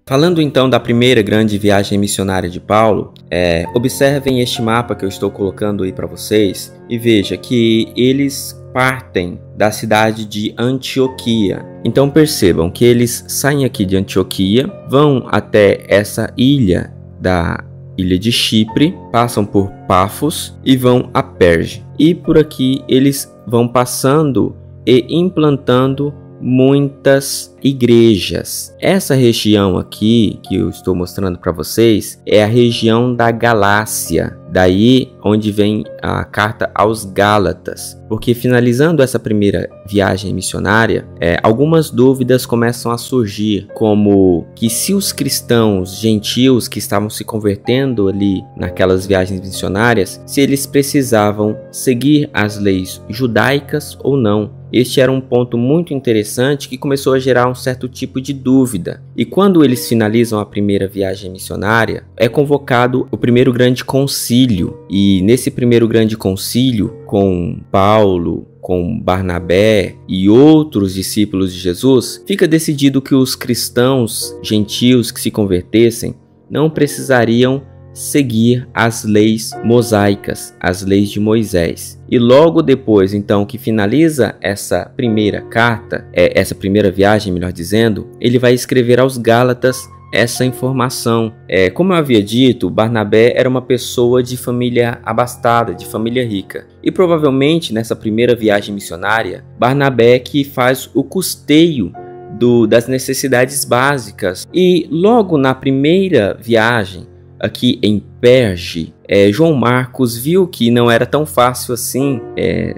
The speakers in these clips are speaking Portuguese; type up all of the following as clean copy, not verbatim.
Falando então da primeira grande viagem missionária de Paulo, observem este mapa que eu estou colocando aí para vocês e veja que eles partem da cidade de Antioquia. Então percebam que eles saem aqui de Antioquia, vão até essa ilha de Chipre, passam por Pafos e vão a Perge. E por aqui eles vão passando e implantando muitas igrejas. Essa região aqui que eu estou mostrando para vocês é a região da Galácia, daí onde vem a carta aos Gálatas, porque finalizando essa primeira viagem missionária, algumas dúvidas começam a surgir, como que se os cristãos gentios que estavam se convertendo ali naquelas viagens missionárias, se eles precisavam seguir as leis judaicas ou não. Este era um ponto muito interessante que começou a gerar um certo tipo de dúvida. E quando eles finalizam a primeira viagem missionária, é convocado o primeiro grande concílio. E nesse primeiro grande concílio, com Paulo, com Barnabé e outros discípulos de Jesus, fica decidido que os cristãos gentios que se convertessem não precisariam seguir as leis mosaicas, as leis de Moisés. E logo depois, então, que finaliza essa primeira carta, essa primeira viagem, melhor dizendo, ele vai escrever aos Gálatas essa informação. Como eu havia dito, Barnabé era uma pessoa de família abastada, de família rica. E provavelmente nessa primeira viagem missionária, Barnabé que faz o custeio das necessidades básicas. E logo na primeira viagem, aqui em Perge, João Marcos viu que não era tão fácil assim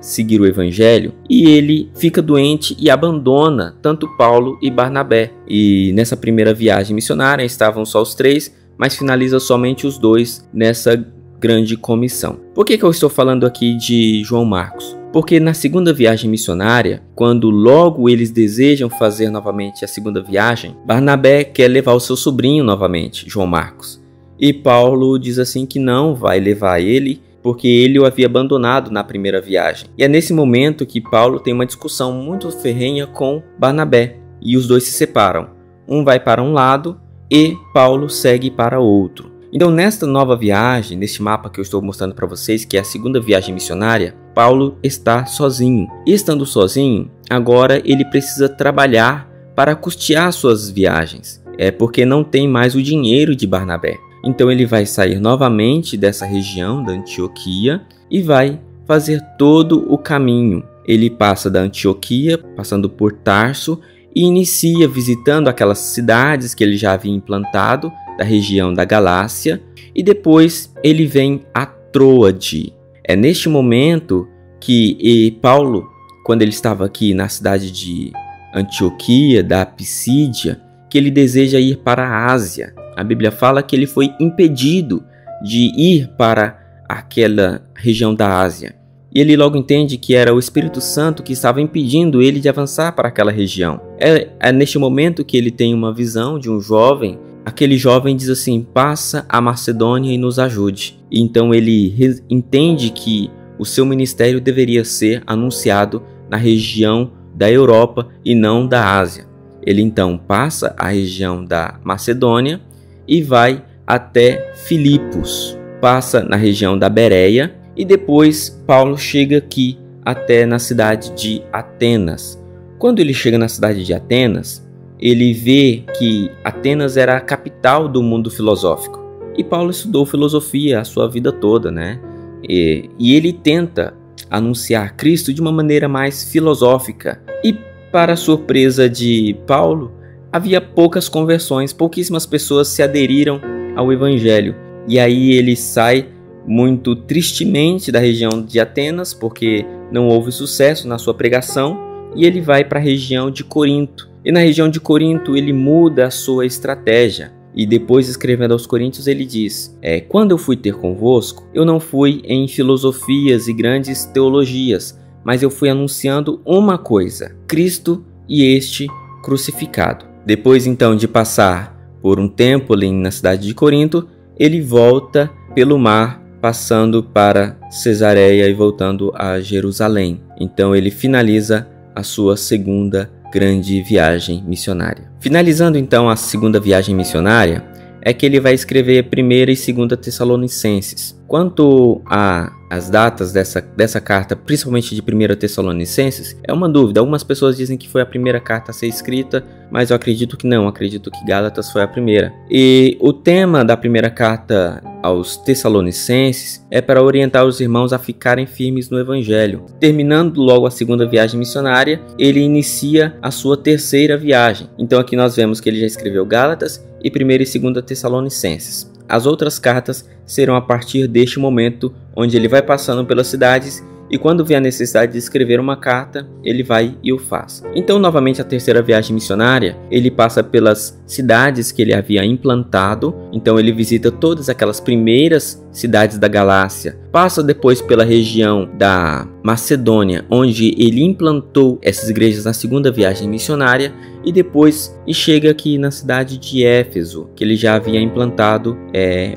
seguir o evangelho, e ele fica doente e abandona tanto Paulo e Barnabé. E nessa primeira viagem missionária estavam só os três, mas finaliza somente os dois nessa grande comissão. Por que eu estou falando aqui de João Marcos? Porque na segunda viagem missionária, quando logo eles desejam fazer novamente a segunda viagem, Barnabé quer levar o seu sobrinho novamente, João Marcos. E Paulo diz assim que não vai levar ele, porque ele o havia abandonado na primeira viagem. E é nesse momento que Paulo tem uma discussão muito ferrenha com Barnabé, e os dois se separam. Um vai para um lado e Paulo segue para outro. Então nesta nova viagem, neste mapa que eu estou mostrando para vocês, que é a segunda viagem missionária, Paulo está sozinho. E estando sozinho, agora ele precisa trabalhar para custear suas viagens, porque não tem mais o dinheiro de Barnabé. Então ele vai sair novamente dessa região da Antioquia e vai fazer todo o caminho. Ele passa da Antioquia, passando por Tarso, e inicia visitando aquelas cidades que ele já havia implantado, da região da Galácia, e depois ele vem a Troade. É neste momento que Paulo, quando ele estava aqui na cidade de Antioquia, da Pisídia, que ele deseja ir para a Ásia. A Bíblia fala que ele foi impedido de ir para aquela região da Ásia. E ele logo entende que era o Espírito Santo que estava impedindo ele de avançar para aquela região. É neste momento que ele tem uma visão de um jovem. Aquele jovem diz assim: passa a Macedônia e nos ajude. E então ele entende que o seu ministério deveria ser anunciado na região da Europa e não da Ásia. Ele então passa a região da Macedônia e vai até Filipos, passa na região da Bereia e depois Paulo chega aqui até na cidade de Atenas. Quando ele chega na cidade de Atenas, ele vê que Atenas era a capital do mundo filosófico. E Paulo estudou filosofia a sua vida toda, né? E ele tenta anunciar Cristo de uma maneira mais filosófica. E para surpresa de Paulo, havia poucas conversões, pouquíssimas pessoas se aderiram ao evangelho. E aí ele sai muito tristemente da região de Atenas, porque não houve sucesso na sua pregação, e ele vai para a região de Corinto. E na região de Corinto ele muda a sua estratégia. E depois, escrevendo aos Coríntios, ele diz: quando eu fui ter convosco, eu não fui em filosofias e grandes teologias, mas eu fui anunciando uma coisa, Cristo e este crucificado. Depois então de passar por um tempo ali na cidade de Corinto, ele volta pelo mar, passando para Cesareia e voltando a Jerusalém. Então ele finaliza a sua segunda grande viagem missionária. Finalizando então a segunda viagem missionária, é que ele vai escrever 1ª e 2ª Tessalonicenses. Quanto às datas dessa carta, principalmente de 1ª Tessalonicenses, é uma dúvida. Algumas pessoas dizem que foi a primeira carta a ser escrita, mas eu acredito que não, acredito que Gálatas foi a primeira. E o tema da primeira carta aos Tessalonicenses é para orientar os irmãos a ficarem firmes no Evangelho. Terminando logo a segunda viagem missionária, ele inicia a sua 3ª viagem. Então aqui nós vemos que ele já escreveu Gálatas e 1ª e 2ª Tessalonicenses. As outras cartas serão a partir deste momento, onde ele vai passando pelas cidades e quando vê a necessidade de escrever uma carta, ele vai e o faz. Então, novamente, a 3ª viagem missionária, ele passa pelas cidades que ele havia implantado. Então, ele visita todas aquelas primeiras cidades da Galácia, passa depois pela região da Macedônia, onde ele implantou essas igrejas na 2ª viagem missionária, e depois chega aqui na cidade de Éfeso, que ele já havia implantado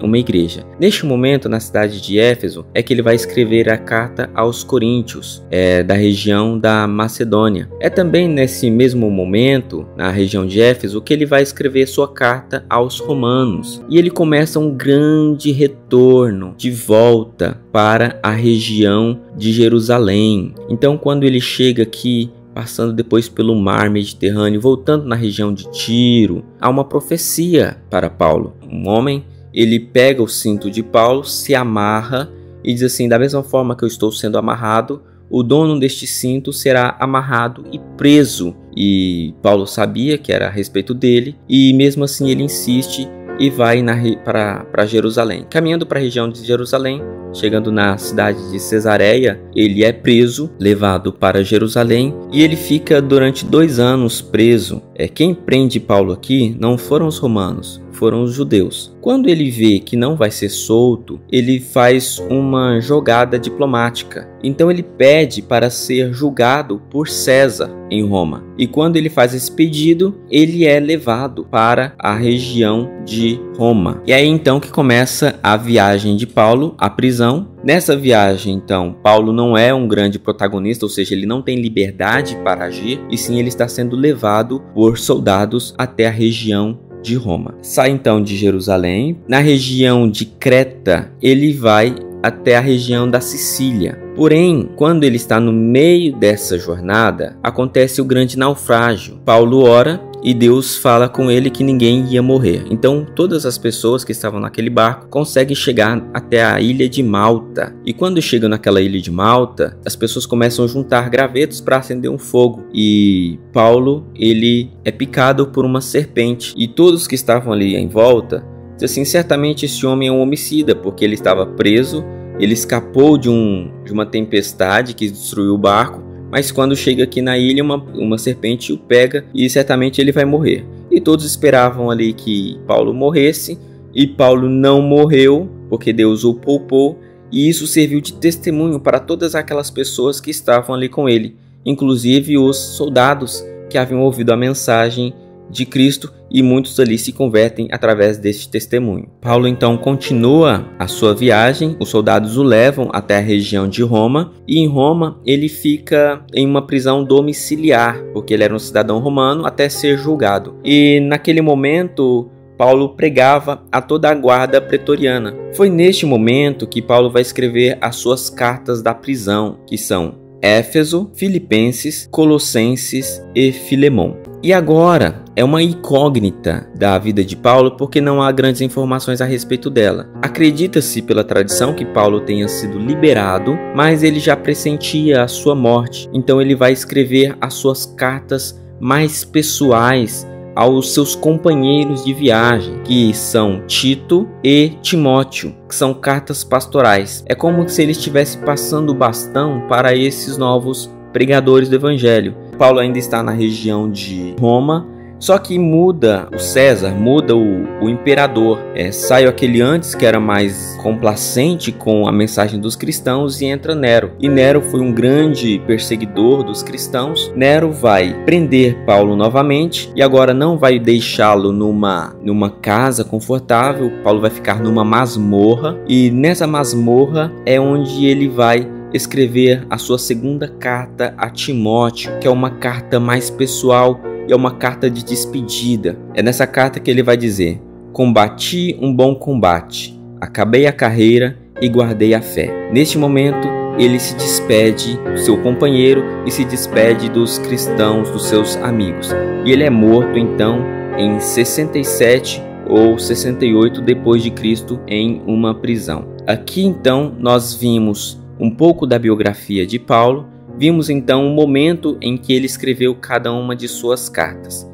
uma igreja. Neste momento, na cidade de Éfeso, é que ele vai escrever a carta aos Coríntios, da região da Macedônia. É também nesse mesmo momento, na região de Éfeso, que ele vai escrever sua carta aos Romanos. E ele começa um grande retorno de volta para a região de Jerusalém. Então, quando ele chega aqui, passando depois pelo mar Mediterrâneo, voltando na região de Tiro, há uma profecia para Paulo. Um homem, ele pega o cinto de Paulo, se amarra e diz assim: da mesma forma que eu estou sendo amarrado, o dono deste cinto será amarrado e preso. E Paulo sabia que era a respeito dele, e mesmo assim ele insiste e vai para Jerusalém. Caminhando para a região de Jerusalém, chegando na cidade de Cesareia, ele é preso, levado para Jerusalém, e ele fica durante 2 anos preso. Quem prende Paulo aqui não foram os romanos, foram os judeus. Quando ele vê que não vai ser solto, ele faz uma jogada diplomática. Então ele pede para ser julgado por César em Roma. E quando ele faz esse pedido, ele é levado para a região de Roma. E aí então que começa a viagem de Paulo à prisão. Nessa viagem, então, Paulo não é um grande protagonista, ou seja, ele não tem liberdade para agir, e sim ele está sendo levado por soldados até a região de Roma. Sai então de Jerusalém. Na região de Creta, ele vai até a região da Sicília. Porém, quando ele está no meio dessa jornada, acontece o grande naufrágio. Paulo ora e Deus fala com ele que ninguém ia morrer. Então, todas as pessoas que estavam naquele barco conseguem chegar até a ilha de Malta. E quando chegam naquela ilha de Malta, as pessoas começam a juntar gravetos para acender um fogo. E Paulo, ele é picado por uma serpente. E todos que estavam ali em volta dizem assim: certamente esse homem é um homicida, porque ele estava preso, ele escapou de uma tempestade que destruiu o barco. Mas quando chega aqui na ilha, uma serpente o pega e certamente ele vai morrer. E todos esperavam ali que Paulo morresse, e Paulo não morreu, porque Deus o poupou, e isso serviu de testemunho para todas aquelas pessoas que estavam ali com ele, inclusive os soldados que haviam ouvido a mensagem de Cristo, e muitos ali se convertem através deste testemunho. Paulo então continua a sua viagem, os soldados o levam até a região de Roma, e em Roma ele fica em uma prisão domiciliar, porque ele era um cidadão romano, até ser julgado. E naquele momento Paulo pregava a toda a guarda pretoriana. Foi neste momento que Paulo vai escrever as suas cartas da prisão, que são Éfeso, Filipenses, Colossenses e Filemon. E agora é uma incógnita da vida de Paulo, porque não há grandes informações a respeito dela. Acredita-se pela tradição que Paulo tenha sido liberado, mas ele já pressentia a sua morte. Então ele vai escrever as suas cartas mais pessoais aos seus companheiros de viagem, que são Tito e Timóteo, que são cartas pastorais. É como se ele estivesse passando o bastão para esses novos pregadores do Evangelho. Paulo ainda está na região de Roma, só que muda o César, muda o imperador. Sai aquele antes que era mais complacente com a mensagem dos cristãos, e entra Nero. E Nero foi um grande perseguidor dos cristãos. Nero vai prender Paulo novamente, e agora não vai deixá-lo numa casa confortável. Paulo vai ficar numa masmorra, e nessa masmorra é onde ele vai escrever a sua segunda carta a Timóteo, que é uma carta mais pessoal e é uma carta de despedida. É nessa carta que ele vai dizer: combati um bom combate, acabei a carreira e guardei a fé. Neste momento, ele se despede do seu companheiro e se despede dos cristãos, dos seus amigos. E ele é morto então em 67 ou 68 depois de Cristo em uma prisão. Aqui então nós vimos um pouco da biografia de Paulo, vimos então o momento em que ele escreveu cada uma de suas cartas.